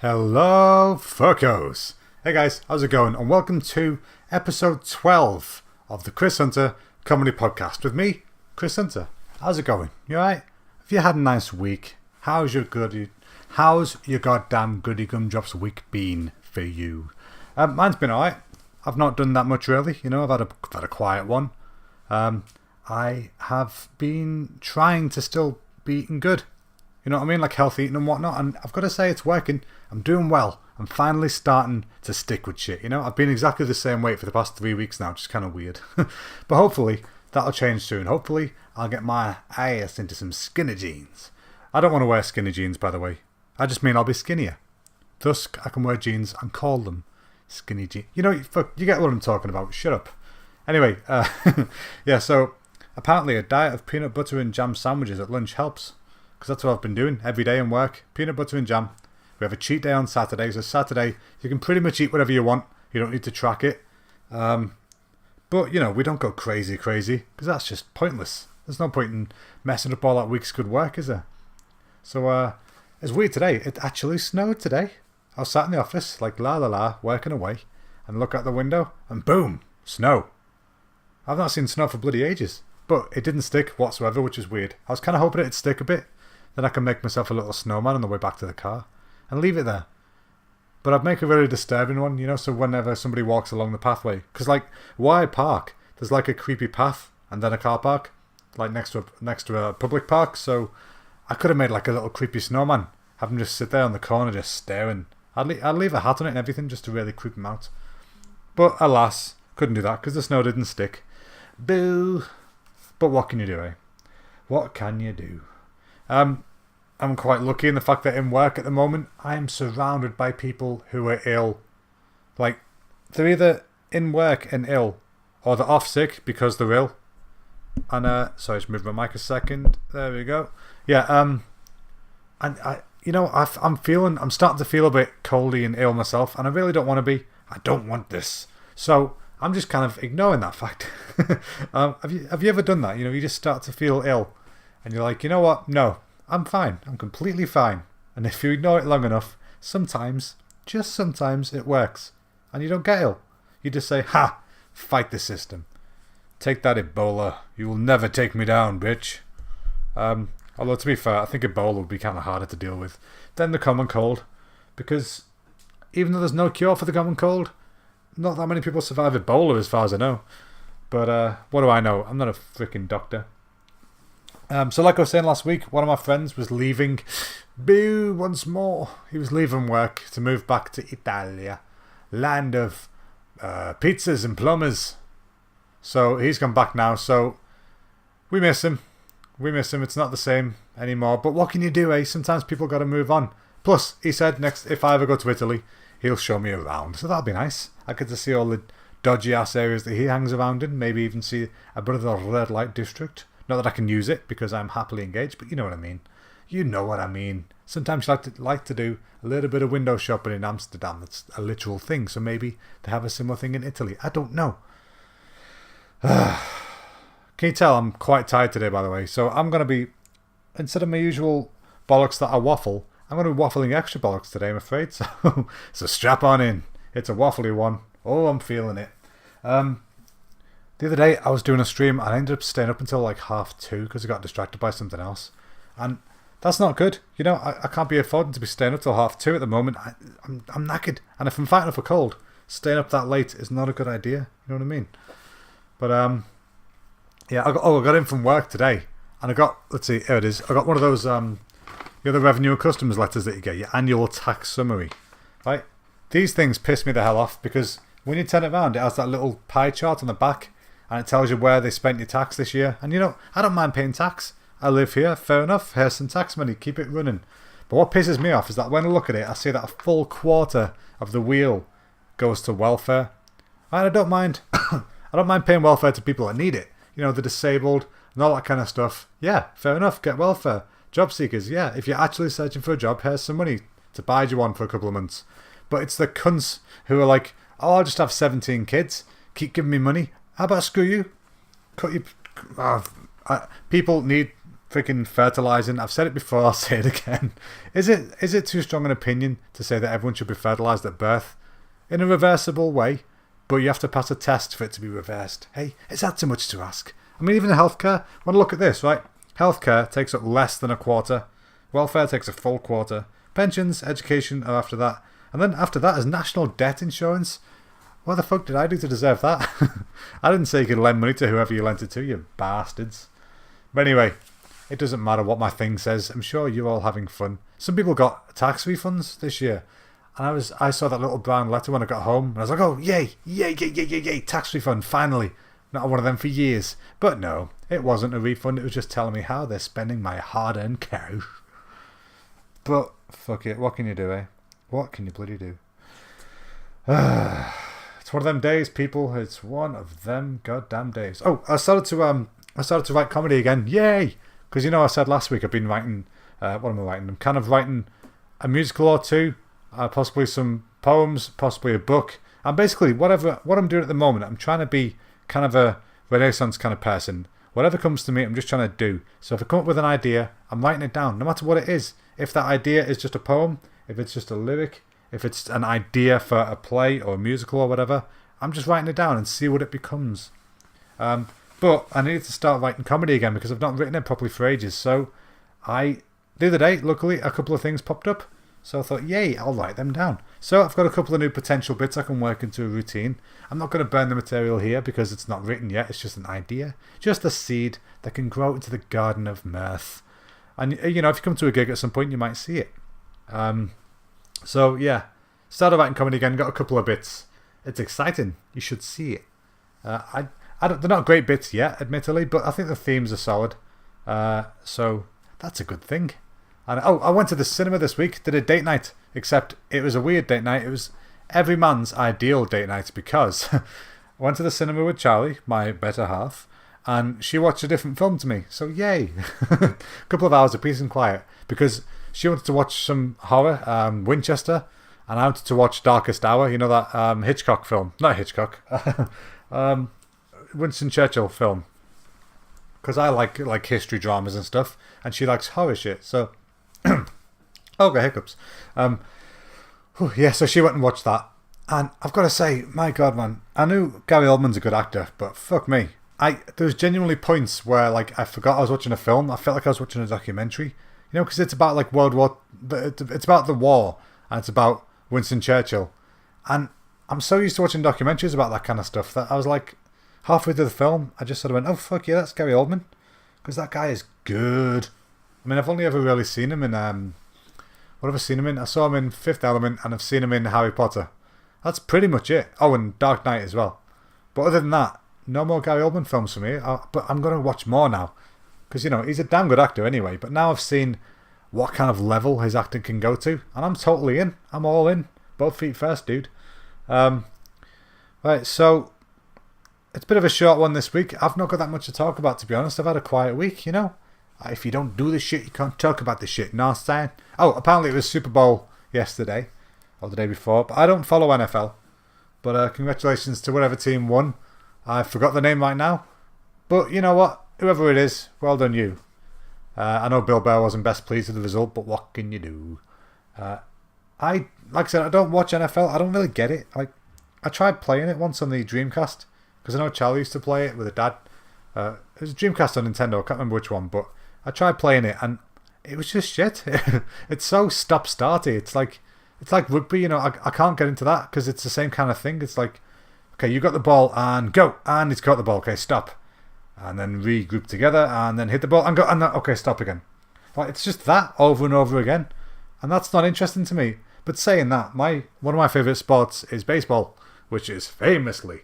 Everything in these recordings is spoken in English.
Hello, fuckos. Hey guys, how's it going? And welcome to episode 12 of the Chris Hunter Comedy Podcast with me, Chris Hunter. How's it going? You alright? Have you had a nice week? How's your goddamn goody gumdrops week been for you? Mine's been alright. I've not done that much really. I've had a quiet one. I have been trying to still be eating good. You know what I mean? Like healthy eating and whatnot. And I've got to say it's working. I'm doing well. I'm finally starting to stick with shit. I've been exactly the same weight for the past 3 weeks now, which is kind of weird. But hopefully that'll change soon. Hopefully I'll get my ass into some skinny jeans. I don't want to wear skinny jeans, by the way. I just mean I'll be skinnier. Thus, I can wear jeans and call them skinny jeans. You get what I'm talking about. Shut up. Anyway, yeah, so apparently a diet of peanut butter and jam sandwiches at lunch helps. Because that's what I've been doing every day in work. Peanut butter and jam. We have a cheat day on Saturday. So Saturday, you can pretty much eat whatever you want. You don't need to track it. But, we don't go crazy. Because that's just pointless. There's no point in messing up all that week's good work, is there? So, it's weird today. It actually snowed today. I was sat in the office, like working away. And look out the window. And boom, snow. I've not seen snow for bloody ages. But it didn't stick whatsoever, which is weird. I was kind of hoping it'd stick a bit. Then I can make myself a little snowman on the way back to the car and leave it there. But I'd make a really disturbing one, so whenever somebody walks along the pathway. Because, where I park, there's a creepy path and then a car park, next to a public park. So I could have made a little creepy snowman, have him just sit there on the corner just staring. I'd leave a hat on it and everything just to really creep him out. But alas, couldn't do that because the snow didn't stick. Boo! But what can you do, eh? What can you do? I'm quite lucky in the fact that in work at the moment, I am surrounded by people who are ill. They're either in work and ill, or they're off sick because they're ill. And, sorry, just move my mic a second. There we go. Yeah, and I'm starting to feel a bit coldy and ill myself, and I really don't want to be. I don't want this. So I'm just kind of ignoring that fact. Have you ever done that? You just start to feel ill, and you're like, you know what? No. I'm fine. I'm completely fine. And if you ignore it long enough, sometimes, just sometimes, it works. And you don't get ill. You just say, ha! Fight the system. Take that, Ebola. You will never take me down, bitch. Although, to be fair, I think Ebola would be kind of harder to deal with than the common cold. Because even though there's no cure for the common cold, not that many people survive Ebola as far as I know. But what do I know? I'm not a freaking doctor. So like I was saying last week, one of my friends was leaving. Boo, once more. He was leaving work to move back to Italia. Land of pizzas and plumbers. So he's gone back now. So we miss him. It's not the same anymore. But what can you do, eh? Sometimes people got to move on. Plus, he said if I ever go to Italy, he'll show me around. So that'll be nice. I get to see all the dodgy ass areas that he hangs around in. Maybe even see a bit of the red light district. Not that I can use it because I'm happily engaged, but you know what I mean. You know what I mean. Sometimes you like to do a little bit of window shopping in Amsterdam. That's a literal thing. So maybe they have a similar thing in Italy. I don't know. Can you tell I'm quite tired today, by the way? So I'm going to be, instead of my usual bollocks that I waffle, I'm going to be waffling extra bollocks today, I'm afraid. So strap on in. It's a waffly one. Oh, I'm feeling it. The other day, I was doing a stream and I ended up staying up until 2:30 because I got distracted by something else. And that's not good. I can't be affording to be staying up till 2:30 at the moment. I'm knackered. And if I'm fighting off a cold, staying up that late is not a good idea. You know what I mean? But, yeah, I got in from work today. And I got, let's see, here it is. I got one of those, the revenue and customs letters that you get, your annual tax summary. Right? These things piss me the hell off because when you turn it around, it has that little pie chart on the back. And it tells you where they spent your tax this year. And I don't mind paying tax. I live here, fair enough. Here's some tax money, keep it running. But what pisses me off is that when I look at it, I see that a full quarter of the wheel goes to welfare. And I don't mind. I don't mind paying welfare to people that need it. The disabled and all that kind of stuff. Yeah, fair enough, get welfare. Job seekers, yeah. If you're actually searching for a job, here's some money to buy you one for a couple of months. But it's the cunts who are like, oh, I'll just have 17 kids. Keep giving me money. How about screw you? Cut you. People need freaking fertilizing. I've said it before, I'll say it again. Is it too strong an opinion to say that everyone should be fertilized at birth in a reversible way, but you have to pass a test for it to be reversed? Hey, is that too much to ask? I mean, even in healthcare, when I look at this, right? Healthcare takes up less than a quarter. Welfare takes a full quarter. Pensions, education are after that. And then after that is national debt insurance. What the fuck did I do to deserve that? I didn't say you could lend money to whoever you lent it to, you bastards. But anyway, it doesn't matter what my thing says. I'm sure you're all having fun. Some people got tax refunds this year. And I saw that little brown letter when I got home. And I was like, oh, yay, tax refund, finally. Not one of them for years. But no, it wasn't a refund. It was just telling me how they're spending my hard-earned cash. But fuck it, what can you do, eh? What can you bloody do? It's one of them days, people. It's one of them goddamn days. Oh, I started to write comedy again. Yay! Because I said last week I've been writing. What am I writing? I'm kind of writing a musical or two, possibly some poems, possibly a book, and basically what I'm doing at the moment. I'm trying to be kind of a Renaissance kind of person. Whatever comes to me, I'm just trying to do. So if I come up with an idea, I'm writing it down, no matter what it is. If that idea is just a poem, if it's just a lyric, if it's an idea for a play or a musical or whatever, I'm just writing it down and see what it becomes. But I needed to start writing comedy again because I've not written it properly for ages. So the other day, luckily, a couple of things popped up. So I thought, yay, I'll write them down. So I've got a couple of new potential bits I can work into a routine. I'm not going to burn the material here because it's not written yet. It's just an idea. Just a seed that can grow into the garden of mirth. And, if you come to a gig at some point, you might see it. So, yeah. Started writing comedy again. Got a couple of bits. It's exciting. You should see it. They're not great bits yet, admittedly, but I think the themes are solid. So that's a good thing. And I went to the cinema this week, did a date night, except it was a weird date night. It was every man's ideal date night because I went to the cinema with Charlie, my better half, and she watched a different film to me. So yay! A couple of hours of peace and quiet because she wanted to watch some horror, Winchester, and I wanted to watch Darkest Hour, that Hitchcock film. Not Hitchcock. Winston Churchill film. Because I like history dramas and stuff, and she likes horror shit, so... Okay, hiccups. Yeah, so she went and watched that. And I've got to say, my God, man, I knew Gary Oldman's a good actor, but fuck me. There was genuinely points where, I forgot I was watching a film. I felt like I was watching a documentary. Because it's about, World War... It's about the war, and it's about Winston Churchill. And I'm so used to watching documentaries about that kind of stuff that I was halfway through the film, I just sort of went, oh, fuck yeah, that's Gary Oldman. Because that guy is good. I mean, I've only ever really seen him in... what have I seen him in? I saw him in Fifth Element, and I've seen him in Harry Potter. That's pretty much it. Oh, and Dark Knight as well. But other than that, no more Gary Oldman films for me. But I'm going to watch more now. Because, he's a damn good actor anyway. But now I've seen what kind of level his acting can go to. And I'm totally in. I'm all in. Both feet first, dude. Right, so... It's a bit of a short one this week. I've not got that much to talk about, to be honest. I've had a quiet week, If you don't do the shit, you can't talk about the shit. You know what I'm saying? Oh, apparently it was Super Bowl yesterday. Or the day before. But I don't follow NFL. But congratulations to whatever team won. I forgot the name right now. But you know what? Whoever it is, well done you. I know Bill Burr wasn't best pleased with the result, but what can you do? Like I said, I don't watch NFL. I don't really get it. I tried playing it once on the Dreamcast. Because I know Charlie used to play it with a dad. It was a Dreamcast on Nintendo. I can't remember which one. But I tried playing it and it was just shit. It's so stop-starty. It's like rugby, I can't get into that because it's the same kind of thing. It's like, okay, you got the ball and go. And he's got the ball. Okay, stop. And then regroup together and then hit the ball and go. And then, okay, stop again. It's just that over and over again. And that's not interesting to me. But saying that, one of my favourite sports is baseball, which is famously,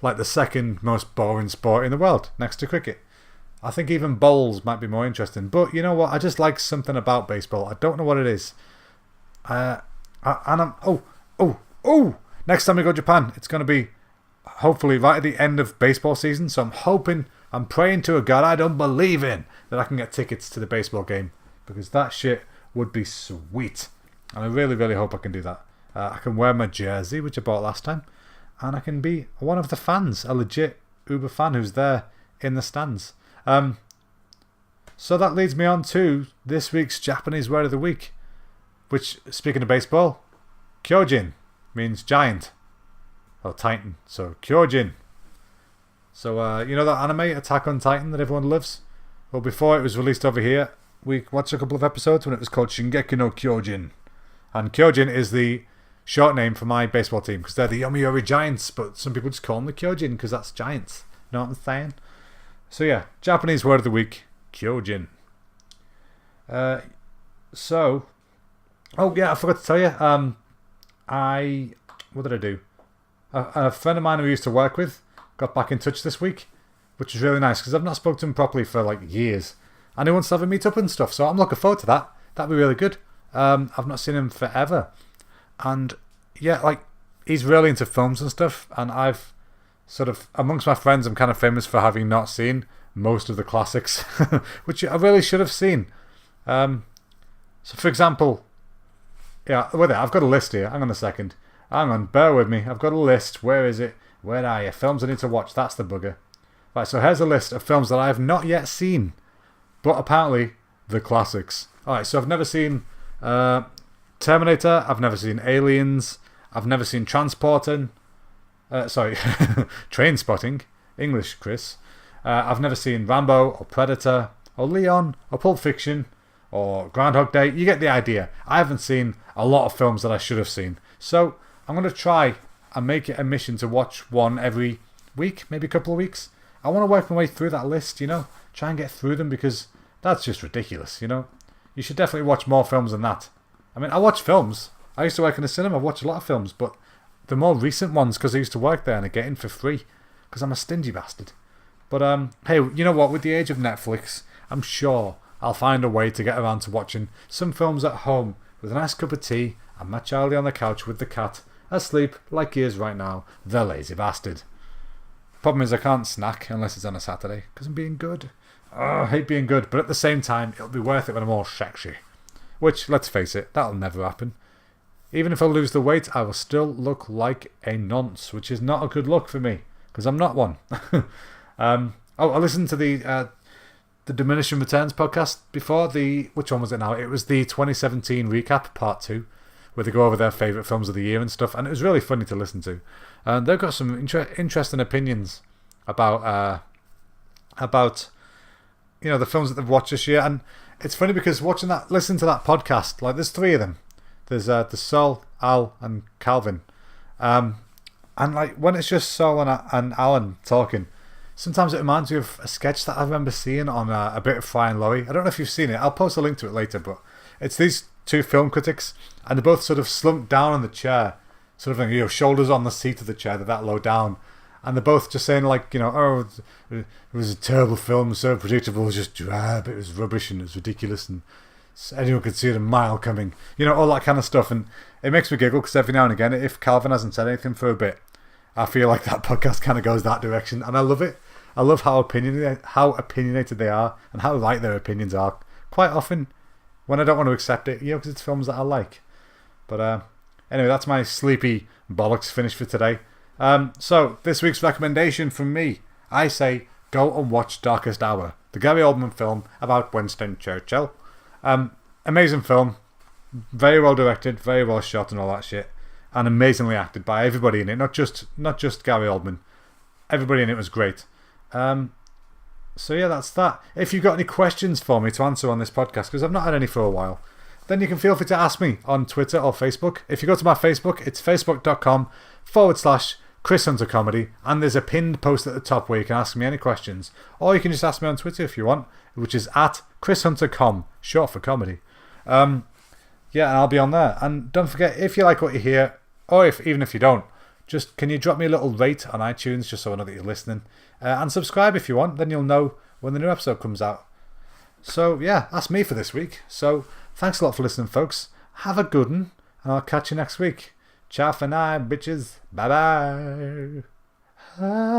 like the second most boring sport in the world, next to cricket. I think even bowls might be more interesting. But you know what? I just like something about baseball. I don't know what it is. Next time we go to Japan, it's going to be hopefully right at the end of baseball season. So I'm praying to a God I don't believe in that I can get tickets to the baseball game. Because that shit would be sweet. And I really, really hope I can do that. I can wear my jersey, which I bought last time. And I can be one of the fans, a legit Uber fan who's there in the stands. So that leads me on to this week's Japanese word of the week, which, speaking of baseball, Kyojin means giant or titan. So Kyojin. So you know that anime Attack on Titan that everyone loves? Well, before it was released over here, we watched a couple of episodes when it was called Shingeki no Kyojin. And Kyojin is the short name for my baseball team because they're the Yomiuri Giants, but some people just call them the Kyojin because that's giants. You know what I'm saying? So yeah, Japanese word of the week, Kyojin. Oh yeah, I forgot to tell you. What did I do? A friend of mine who I used to work with got back in touch this week, which was really nice because I've not spoken to him properly for like years, and he wants to have a meet up and stuff. So I'm looking forward to that. That'd be really good. I've not seen him forever, and yeah, like he's really into films and stuff, and I've sort of amongst my friends, I'm kind of famous for having not seen most of the classics, which I really should have seen. So for example, yeah, wait there, I've got a list here. Hang on a second. Hang on, bear with me. I've got a list. Where is it? Where are you? Films I need to watch. That's the bugger. Right, so here's a list of films that I have not yet seen, but apparently the classics. Alright, so I've never seen Terminator. I've never seen Aliens. I've never seen Trainspotting. English, Chris. I've never seen Rambo or Predator or Leon or Pulp Fiction or Groundhog Day. You get the idea. I haven't seen a lot of films that I should have seen. So I'm going to try and make it a mission to watch one every week, maybe a couple of weeks. I want to work my way through that list, you know, try and get through them because that's just ridiculous, you know. You should definitely watch more films than that. I mean, I watch films. I used to work in a cinema. I watch a lot of films, but the more recent ones because I used to work there and I get in for free because I'm a stingy bastard. But hey, you know what? With the age of Netflix, I'm sure I'll find a way to get around to watching some films at home with a nice cup of tea and my Charlie on the couch with the cat asleep like he is right now, the lazy bastard. Problem is I can't snack unless it's on a Saturday because I'm being good. Oh, I hate being good, but at the same time it'll be worth it when I'm all sexy. Which, let's face it, that'll never happen. Even if I lose the weight, I will still look like a nonce, which is not a good look for me because I'm not one. I listened to the Diminishing Returns podcast before. Which one was it now? It was the 2017 recap part 2, where they go over their favourite films of the year and stuff, and it was really funny to listen to. And they've got some interesting opinions about you know the films that they've watched this year. And it's funny because listening to that podcast, like there's 3 of them. There's Sol, Al, and Calvin. And like when it's just Sol and Alan talking, sometimes it reminds me of a sketch that I remember seeing on a bit of Fry and Laurie. I don't know if you've seen it. I'll post a link to it later, but it's these 2 film critics, and they're both sort of slumped down on the chair, sort of, you know, shoulders on the seat of the chair. They're that low down, and they're both just saying like, you know, oh, it was a terrible film, so predictable, it was just drab, it was rubbish, and it was ridiculous, and anyone could see it a mile coming, you know, all that kind of stuff. And it makes me giggle because every now and again, if Calvin hasn't said anything for a bit, I feel like that podcast kind of goes that direction, and I love it. I love how opinionated they are and how right their opinions are. Quite often, when I don't want to accept it, you know, because it's films that I like. But anyway, that's my sleepy bollocks finish for today. So this week's recommendation from me, I say go and watch Darkest Hour, the Gary Oldman film about Winston Churchill. Amazing film, very well directed, very well shot, and all that shit, and amazingly acted by everybody in it. Not just Gary Oldman. Everybody in it was great. So yeah, that's that. If you've got any questions for me to answer on this podcast, because I've not had any for a while, then you can feel free to ask me on Twitter or Facebook. If you go to my Facebook, it's facebook.com/Chris Hunter Comedy, and there's a pinned post at the top where you can ask me any questions, or you can just ask me on Twitter if you want, which is @ChrisHunterCom, short for comedy. Yeah, and I'll be on there. And don't forget, if you like what you hear, or even if you don't, just can you drop me a little rate on iTunes just so I know that you're listening, and subscribe if you want, then you'll know when the new episode comes out. So yeah, that's me for this week. So thanks a lot for listening, folks. Have a good one, and I'll catch you next week. Ciao for now, bitches. Bye bye.